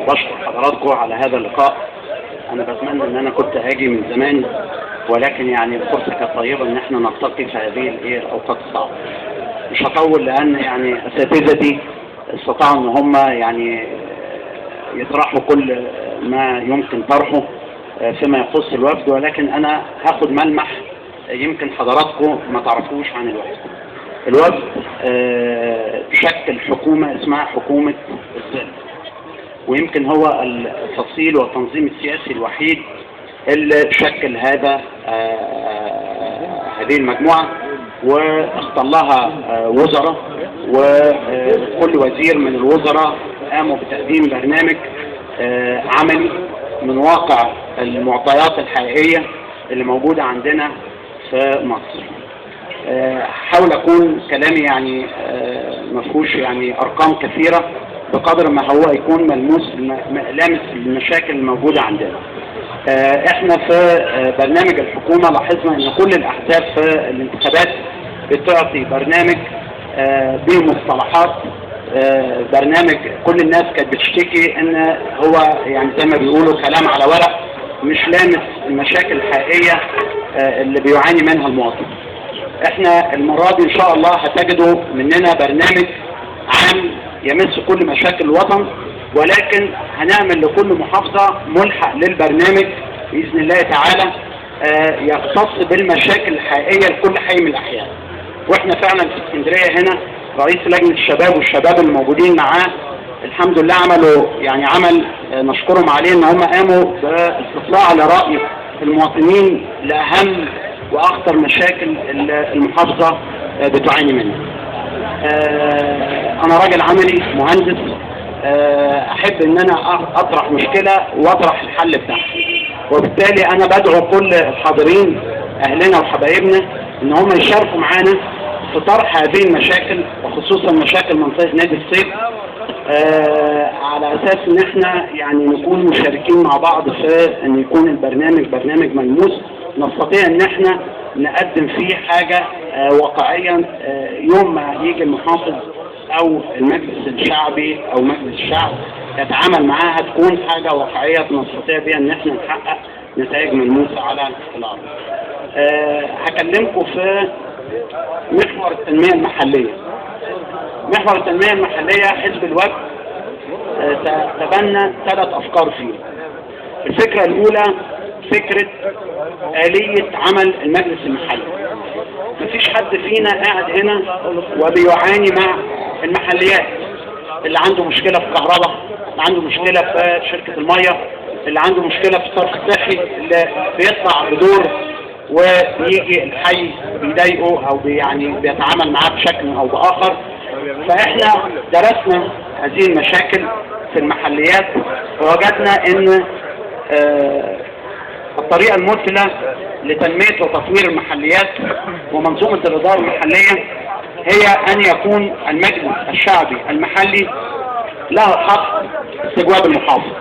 وبشكر حضراتكم على هذا اللقاء. أنا بتمنى إن أنا كنت هاجي من زمان، ولكن يعني الفرصة كانت طيبة إن إحنا نلتقي في هذه الأوقات الصعبة. مش هطول لأن يعني أساتذتي استطاعوا إن هم يعني يطرحوا كل ما يمكن طرحه فيما يخص الوفد، ولكن أنا هاخد ملمح يمكن حضراتكم ما تعرفوش عن الوفد. الوفد شكل حكومة اسمها حكومة الظل، ويمكن هو التفصيل والتنظيم السياسي الوحيد اللي شكل هذه المجموعة، واختار لها وزراء، وكل وزير من الوزراء قاموا بتقديم برنامج عملي من واقع المعطيات الحقيقية اللي موجودة عندنا في مصر. حاول أكون كلامي يعني مفهوش يعني أرقام كثيرة بقدر ما هو يكون ملموس لامس المشاكل الموجودة عندنا. احنا في برنامج الحكومة لاحظنا ان كل الاحزاب في الانتخابات بتعطي برنامج بمصطلحات، برنامج كل الناس كانت بتشتكي ان هو يعني زي ما بيقولوا كلام على ورق، مش لامس المشاكل الحقيقية اللي بيعاني منها المواطن. احنا المرة دي ان شاء الله هتجدوا مننا برنامج عام يمس كل مشاكل الوطن، ولكن هنعمل لكل محافظة ملحق للبرنامج بإذن الله تعالى يختص بالمشاكل الحقيقية لكل حي من الأحياء. واحنا فعلا في اسكندرية هنا رئيس لجنة الشباب والشباب الموجودين معاه الحمد لله عملوا يعني عمل نشكرهم عليه، ان هم قاموا باستطلاع لرأي المواطنين لأهم وأخطر مشاكل المحافظة بتعاني منها. أنا راجل عملي مهندس، أحب إن أنا أطرح مشكلة وأطرح الحل بتاعها، وبالتالي أنا بدعو كل الحاضرين أهلنا وحبايبنا إن هم يشاركوا معانا في طرح هذه المشاكل، وخصوصا مشاكل منطقة نادي الصيد، على أساس إن إحنا يعني نكون مشاركين مع بعض في إن يكون البرنامج برنامج ملموس نستطيع إن إحنا نقدم فيه حاجة واقعيا. يوم ما يجي المحافظ أو المجلس الشعبي أو مجلس الشعب يتعامل معاها تكون حاجة واقعية نستطيع بها إن إحنا نحقق نتائج ملموسة على الأرض. هكلمكم في محور التنمية المحلية. محور التنمية المحلية حزب الوفد تبنى 3 أفكار فيه. الفكرة الأولى فكرة آلية عمل المجلس المحلي. مفيش حد فينا قاعد هنا وبيعاني مع المحليات، اللي عنده مشكلة في الكهرباء، اللي عنده مشكلة في شركة المية، اللي عنده مشكلة في الصرف الصحي، اللي بيطلع بدور ويجي الحي بيضايقه او يعني بيتعامل معاه بشكل او باخر. فاحنا درسنا هذه المشاكل في المحليات ووجدنا ان الطريقة المثلى لتنمية وتطوير المحليات ومنظومة الإدارة المحلية هي أن يكون المجلس الشعبي المحلي له حق استجواب المحافظ.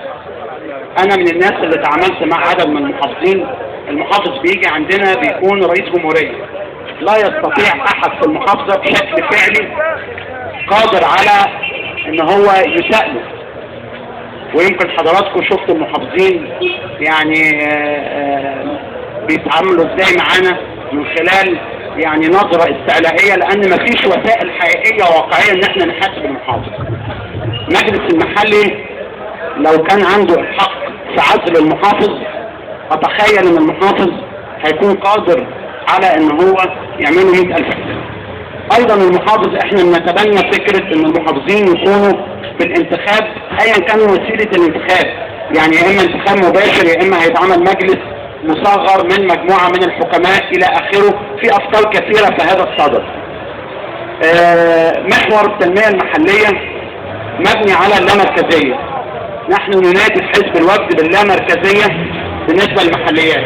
أنا من الناس اللي تعاملت مع عدد من المحافظين. المحافظ بيجي عندنا بيكون رئيس جمهورية، لا يستطيع أحد في المحافظة بشكل فعلي قادر على أن هو يسأله. ويمكن حضراتكم شفتوا المحافظين يعني بيتعاملوا ازاي معانا من خلال يعني نظرة استعلائية، لان مفيش وسائل حقيقية واقعية ان احنا نحاسب المحافظ. المجلس المحلي لو كان عنده الحق في عزل المحافظ اتخيل ان المحافظ هيكون قادر على ان هو يعمله 100,000 حساب. ايضا المحافظ احنا بنتبنى فكرة ان المحافظين يكونوا بالانتخاب ايا كان وسيلة الانتخاب، يعني يا اما انتخاب مباشر يا اما هيتعمل مجلس مصغر من مجموعة من الحكماء الى اخره. في افكار كثيرة في هذا الصدد. محور التنمية المحلية مبني على اللامركزية. نحن ننادي في حزب الوفد باللامركزية بالنسبة للمحليات،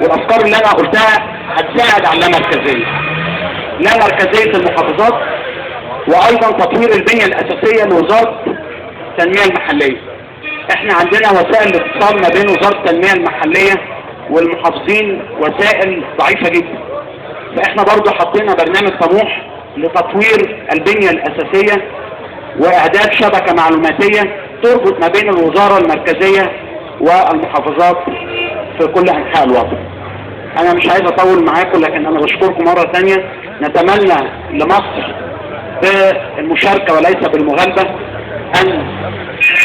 والافكار اللي انا قلتها هتساعد على اللامركزية. لا مركزية المحافظات، وايضا تطوير البنية الاساسية لوزارة التنمية المحلية. احنا عندنا وسائل الاتصال ما بين وزارة التنمية المحلية والمحافظين وسائل ضعيفة جدا، فاحنا برضو حطينا برنامج طموح لتطوير البنية الاساسية واعداد شبكة معلوماتية تربط ما بين الوزارة المركزية والمحافظات في كل أنحاء الوطن. أنا مش عايز أطول معاكم، لكن أنا بشكركم مرة تانية. نتمنى لمصر بالمشاركة وليس بالمغالبة أن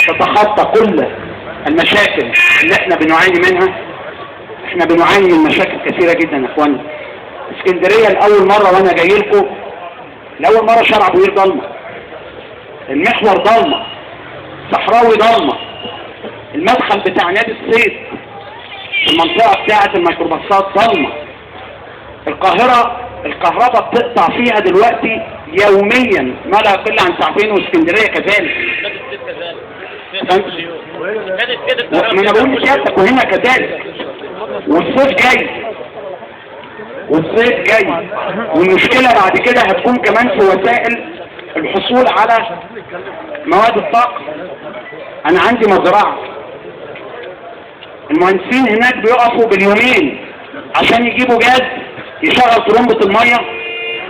تتخطى كل المشاكل اللي احنا بنعاني منها. احنا بنعاني من مشاكل كثيرة جدا يا اخوانا. اسكندرية لأول مرة وانا جاي لكم، لأول مرة شارع ابو قير ضلمة، المحور ضلمة، صحراوي ضلمة، المدخل بتاع نادي الصيد في المنطقة بتاعة الميكروباصات ضلمة. القاهرة الكهرباء بتقطع فيها دلوقتي يوميا ما لا يقل عن ساعتين، واسكندرية كذلك. ما انا بقول لسيادتك وهنا كذلك. والصيف جاي، والصيف جاي، والمشكلة بعد كده هتكون كمان في وسائل الحصول على مواد الطاقة. انا عندي مزرعة، المهندسين هناك بيقفوا باليومين عشان يجيبوا جاز يشغل طرمبة المية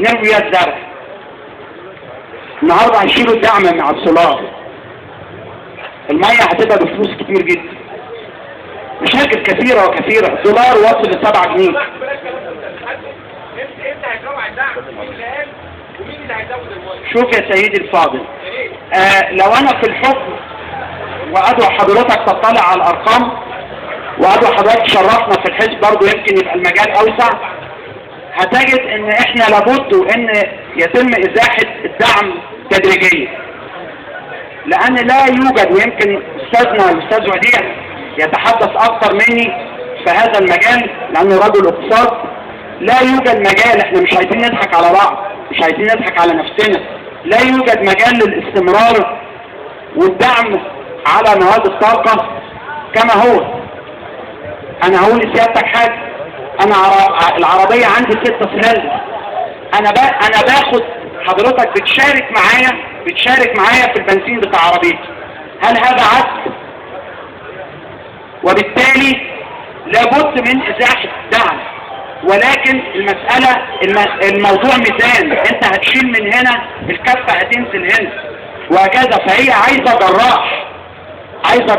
نروي بيها الزرع. النهارده هيشيلوا الدعم مع السولار، المية هتبقى بفلوس كتير جدا. مشاكل كثيرة وكثيرة. الدولار وصل ل7 جنيه. شوف يا سيدي الفاضل، لو انا في الحكم وادعو حضرتك تطلع على الارقام، وادعو حضرتك تشرفنا في الحزب برضه يمكن يبقى المجال اوسع، هتجد ان احنا لابد ان يتم ازاحة الدعم تدريجيا، لان لا يوجد، ويمكن استاذنا الاستاذ وديع يتحدث اكثر مني في هذا المجال لانه رجل اقتصاد. لا يوجد مجال، احنا مش عايزين نضحك على بعض، مش عايزين نضحك على نفسنا، لا يوجد مجال للاستمرار والدعم على مواد الطاقة كما هو. انا هقول لسيادتك حاجة، انا العربية عندي 6 سلندر، انا باخد، حضرتك بتشارك معايا في البنزين بتاع عربيتي. هل هذا عدل؟ وبالتالي لابد من ازاحة الدعم، ولكن الموضوع ميزان، انت هتشيل من هنا الكفة هتنزل هنا وهكذا. فهي عايزة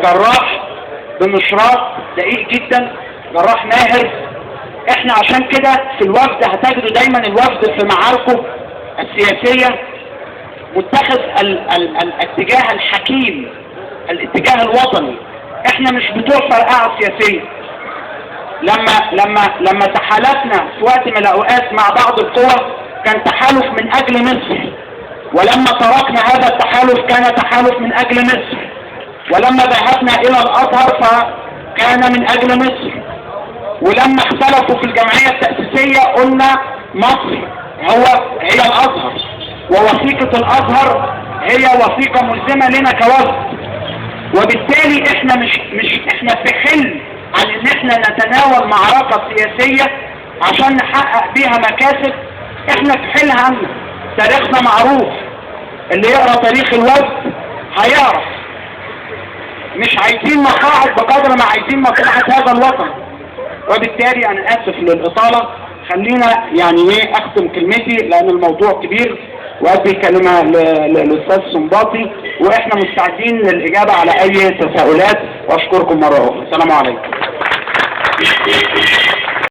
جراح بمشراط دقيق جدا، جراح ماهر. احنا عشان كده في الوفد هتجدوا دايما الوفد في معاركه السياسية متخذ الاتجاه الحكيم، الاتجاه الوطني. احنا مش بتوع فرقعة سياسية. لما تحالفنا في وقت من الاوقات مع بعض القوى كان تحالف من اجل مصر، ولما تركنا هذا التحالف كان تحالف من اجل مصر، ولما ذهبنا الى الازهر فكان من اجل مصر، ولما اختلفوا في الجمعية التأسيسية قلنا مصر هي الازهر، ووثيقة الازهر هي وثيقة ملزمة لنا كوفد. وبالتالي احنا في حل عن ان احنا نتناول معركة سياسية عشان نحقق بيها مكاسب. احنا في حل عنه، تاريخنا معروف، اللي يقرأ تاريخ الوفد هيعرف. مش عايزين مقاعد بقدر ما عايزين مصلحة هذا الوطن. وبالتالي انا اسف للاطالة، خلينا يعني اختم كلمتي لان الموضوع كبير، وادي كلمة للاستاذ سنباطي، واحنا مستعدين للاجابة على اي تساؤلات. واشكركم مرة اخرى. السلام عليكم.